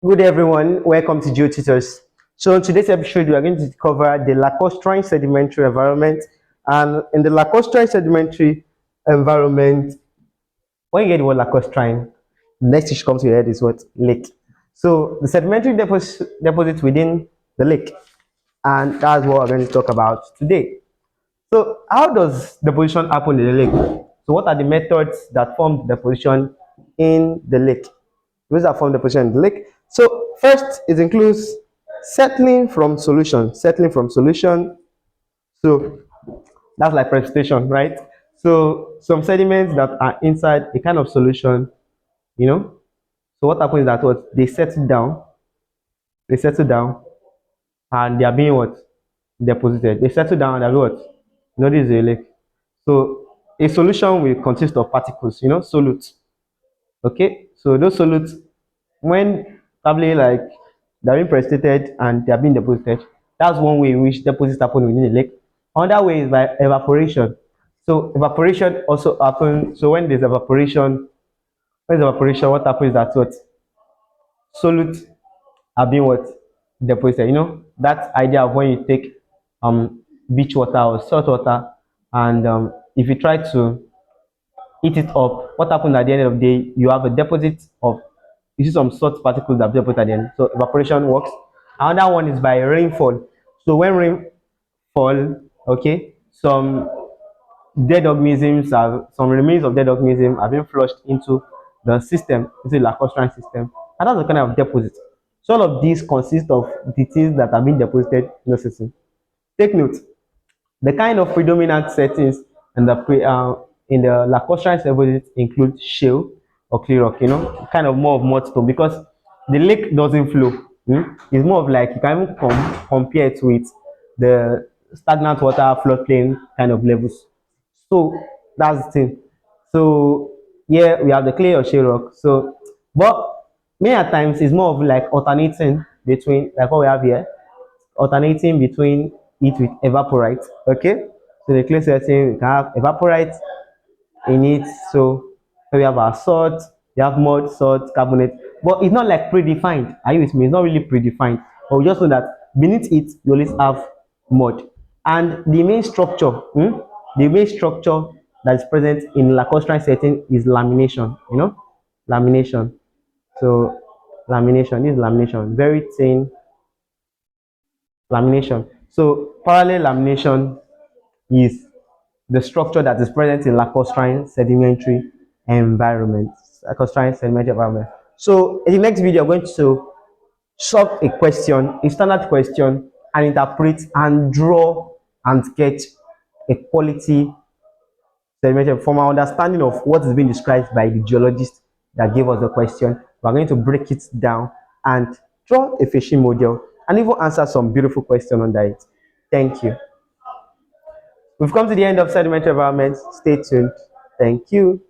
Good day, everyone. Welcome to Tutors. So in today's episode, we are going to cover the Lacustrine sedimentary environment. And in the Lacustrine sedimentary environment, when you get the word lacustrine, the next issue comes to your head is what? Lake. So the sedimentary deposit within the lake. And that's what we're going to talk about today. So how does deposition happen in the lake? So what are the methods that form deposition in the lake? Those that form deposition in the lake. So first, it includes settling from solution. Settling from solution. So that's like precipitation, right? So some sediments that are inside a kind of solution, you know. So what happens is that what they settle down, and they are being what deposited. They settle down and they're what? This is a lake. So a solution will consist of particles, solutes. Okay, so those solutes, when probably like they're being precipitated and they're being deposited, that's one way in which deposits happen within the lake. Another way is by evaporation. So evaporation also happens. So when there's evaporation, what happens is that what solutes are being what deposited. That idea of when you take beach water or salt water, and if you try to heat it up, what happens at the end of the day, you have a deposit of, you see some salt particles that deposit at the end. So evaporation works. Another one is by rainfall. So when rain fall, okay, some remains of dead organisms have been flushed into the system, into the lacustrine system, and that's a kind of deposit. So all of these consist of the things that have been deposited in the system. Take note, the kind of predominant settings in the lacustrine deposit include shale or clay rock, kind of more of mudstone, because the lake doesn't flow. It's more of like you can even compare it with the stagnant water floodplain kind of levels. So that's the thing. So here we have the clay or shale rock. So, but many at times it's more of like alternating between, like what we have here, alternating between it with evaporite. Okay, so the clay setting, we can have evaporite in it. So we have our salt, you have mud, salt, carbonate, but it's not like predefined. Are you with me? It's not really predefined, but we just know that beneath it you always have mud. And the main structure that is present in lacustrine setting is lamination. Lamination. So lamination, this is lamination, very thin lamination. So parallel lamination is the structure that is present in lacustrine sedimentary environment. Lacustrine sedimentary environment. So in the next video, I'm going to solve a question, a standard question, and interpret and draw and sketch a quality sedimentary from our understanding of what is being described by the geologist that gave us the question. We're going to break it down and draw a fishing model and even answer some beautiful questions under it. Thank you. We've come to the end of sedimentary environment. Stay tuned. Thank you.